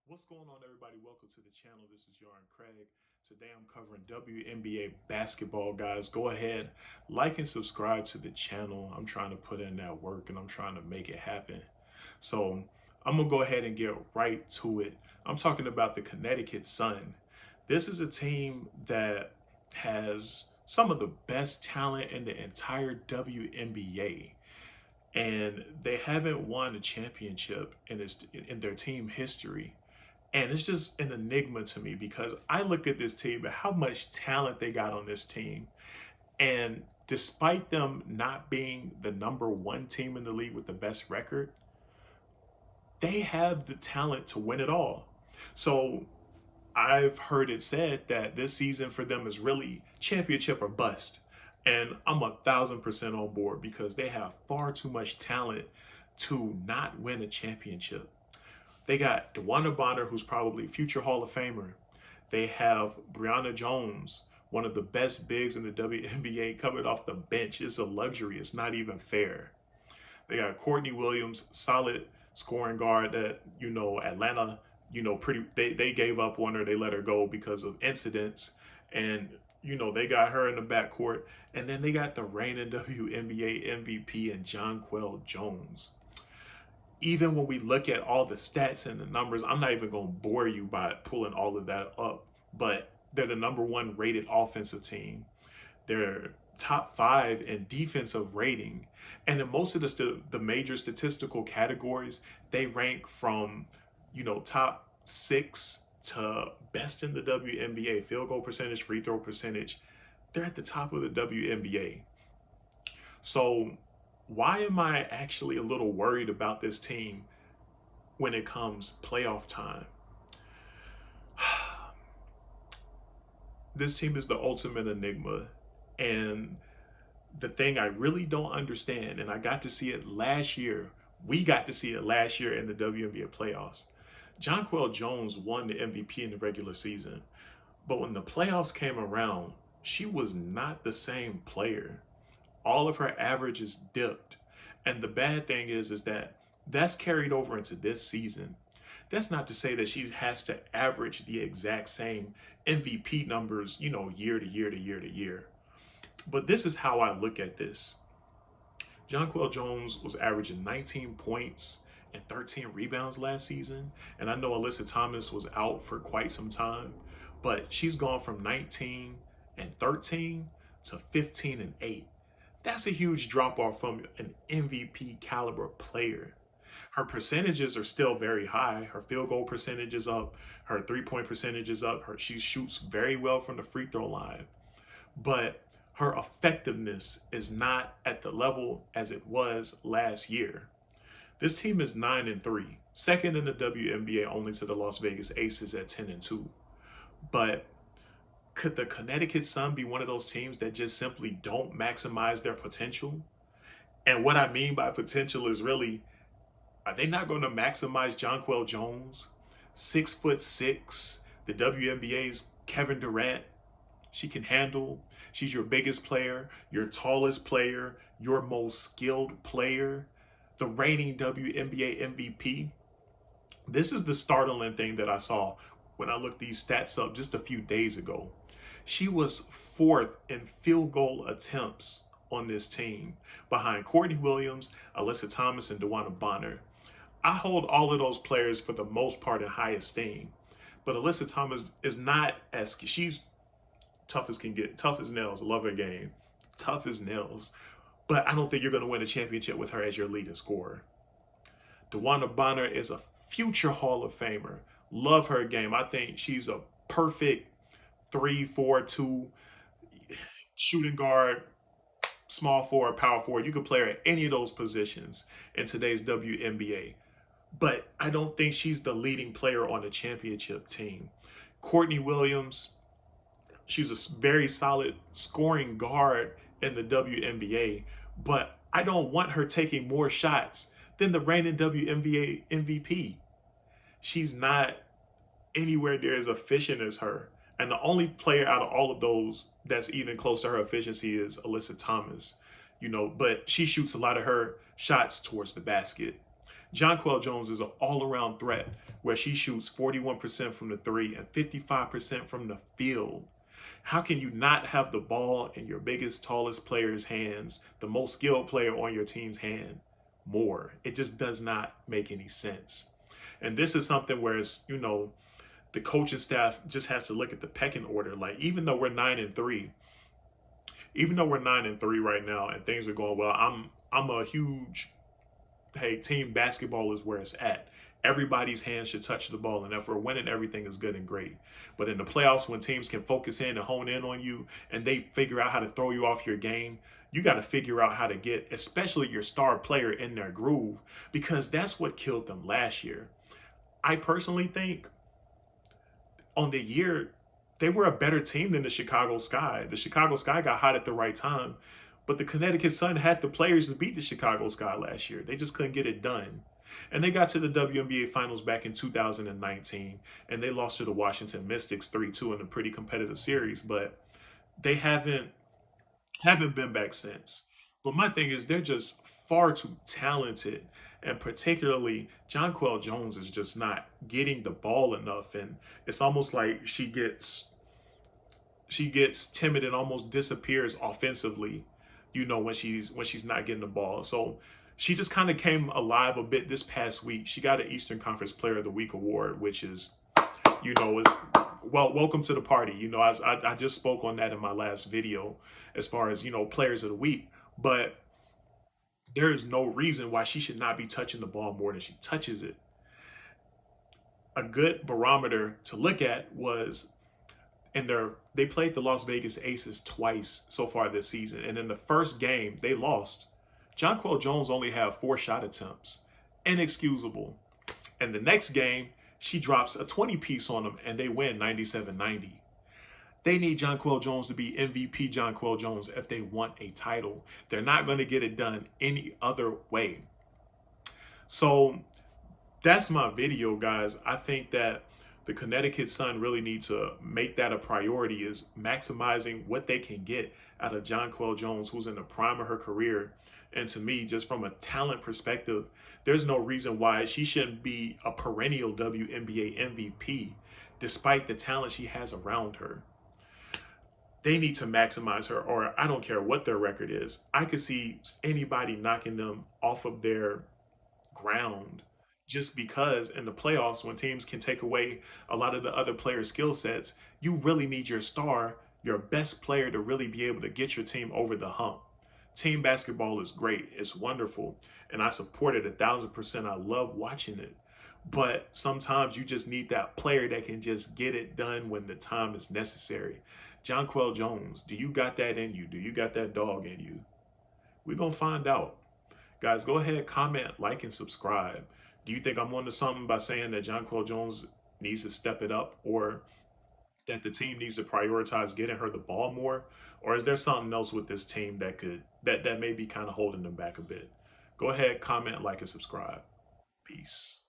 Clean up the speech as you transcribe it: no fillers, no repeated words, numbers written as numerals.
What's going on, everybody? Welcome to the channel. This is Yarn Craig. Today I'm covering WNBA basketball, guys. Go ahead, like and subscribe to the channel. I'm trying to put in that work and I'm trying to make it happen. So I'm going to go ahead and get right to it. I'm talking about the Connecticut Sun. This is a team that has some of the best talent in the entire WNBA, and they haven't won a championship in their team history. And it's just an enigma to me because I look at this team and how much talent they got on this team. And despite them not being the number one team in the league with the best record, they have the talent to win it all. So I've heard it said that this season for them is really championship or bust. And I'm 1,000% on board because they have far too much talent to not win a championship. They got DeWanna Bonner, who's probably a future Hall of Famer. They have Brianna Jones, one of the best bigs in the WNBA, coming off the bench. It's a luxury. It's not even fair. They got Courtney Williams, solid scoring guard that, Atlanta, they gave up on her. They let her go because of incidents. And, they got her in the backcourt. And then they got the reigning WNBA MVP and Jonquel Jones. Even when we look at all the stats and the numbers, I'm not even going to bore you by pulling all of that up, but they're the number one rated offensive team. They're top five in defensive rating. And in most of the major statistical categories, they rank from, top six to best in the WNBA, field goal percentage, free throw percentage. They're at the top of the WNBA. So why am I actually a little worried about this team when it comes playoff time? This team is the ultimate enigma. And the thing I really don't understand, and I got to see it last year, we got to see it last year in the WNBA playoffs. Jonquel Jones won the MVP in the regular season, but when the playoffs came around, she was not the same player. All of her averages dipped. And the bad thing is that that's carried over into this season. That's not to say that she has to average the exact same MVP numbers, year to year to year to year. But this is how I look at this. Jonquel Jones was averaging 19 points and 13 rebounds last season. And I know Alyssa Thomas was out for quite some time, but she's gone from 19 and 13 to 15 and 8. That's a huge drop off from an MVP caliber player. Her percentages are still very high. Her field goal percentage is up. Her 3-point percentage is up. She shoots very well from the free throw line. But her effectiveness is not at the level as it was last year. This team is 9-3, second in the WNBA only to the Las Vegas Aces at 10-2. But could the Connecticut Sun be one of those teams that just simply don't maximize their potential? And what I mean by potential is really, are they not going to maximize Jonquel Jones? 6'6", the WNBA's Kevin Durant. She can handle. She's your biggest player, your tallest player, your most skilled player, the reigning WNBA MVP. This is the startling thing that I saw when I looked these stats up just a few days ago. She was fourth in field goal attempts on this team, behind Courtney Williams, Alyssa Thomas, and DeWanna Bonner. I hold all of those players for the most part in high esteem, but Alyssa Thomas is not as, she's tough as can get, tough as nails. Love her game, tough as nails. But I don't think you're going to win a championship with her as your leading scorer. DeWanna Bonner is a future Hall of Famer. Love her game. I think she's a perfect 3-4-2 shooting guard, small forward, power forward. You could play her at any of those positions in today's WNBA. But I don't think she's the leading player on the championship team. Courtney Williams, she's a very solid scoring guard in the WNBA, but I don't want her taking more shots than the reigning WNBA MVP. She's not anywhere near as efficient as her. And the only player out of all of those that's even close to her efficiency is Alyssa Thomas, but she shoots a lot of her shots towards the basket. Jonquel Jones is an all-around threat where she shoots 41% from the three and 55% from the field. How can you not have the ball in your biggest, tallest player's hands, the most skilled player on your team's hand, more? It just does not make any sense. And this is something where it's, the coaching staff just has to look at the pecking order. Like, even though we're 9-3 right now and things are going well, I'm a huge, hey, team basketball is where it's at. Everybody's hands should touch the ball, and if we're winning, everything is good and great. But in the playoffs, when teams can focus in and hone in on you, and they figure out how to throw you off your game, you got to figure out how to get, especially your star player, in their groove, because that's what killed them last year. I personally think on the year, they were a better team than the Chicago Sky. The Chicago Sky got hot at the right time, but the Connecticut Sun had the players to beat the Chicago Sky last year. They just couldn't get it done. And they got to the WNBA Finals back in 2019, and they lost to the Washington Mystics 3-2 in a pretty competitive series, but they haven't been back since. But my thing is, they're just far too talented, and particularly Jonquel Jones is just not getting the ball enough, and it's almost like she gets timid and almost disappears offensively, when she's not getting the ball. So she just kind of came alive a bit this past week. She got an Eastern Conference Player of the Week award, which is well, welcome to the party. I just spoke on that in my last video as far as, players of the week. But there is no reason why she should not be touching the ball more than she touches it. A good barometer to look at was they played the Las Vegas Aces twice so far this season. And in the first game they lost, Jonquel Jones only had 4 shot attempts. Inexcusable. And the next game, she drops a 20 piece on them and they win 97-90. They need Jonquel Jones to be MVP Jonquel Jones if they want a title. They're not going to get it done any other way. So that's my video, guys. I think that the Connecticut Sun really need to make that a priority, is maximizing what they can get out of Jonquel Jones, who's in the prime of her career. And to me, just from a talent perspective, there's no reason why she shouldn't be a perennial WNBA MVP, despite the talent she has around her. They need to maximize her, or I don't care what their record is. I could see anybody knocking them off of their ground, just because in the playoffs, when teams can take away a lot of the other players' skill sets, you really need your star, your best player, to really be able to get your team over the hump. Team basketball is great, it's wonderful, and I support it 1,000%. I love watching it. But sometimes you just need that player that can just get it done when the time is necessary. Jonquel Jones, do you got that in you? Do you got that dog in you? We're going to find out. Guys, go ahead, comment, like, and subscribe. Do you think I'm onto something by saying that Jonquel Jones needs to step it up, or that the team needs to prioritize getting her the ball more? Or is there something else with this team that may be kind of holding them back a bit? Go ahead, comment, like, and subscribe. Peace.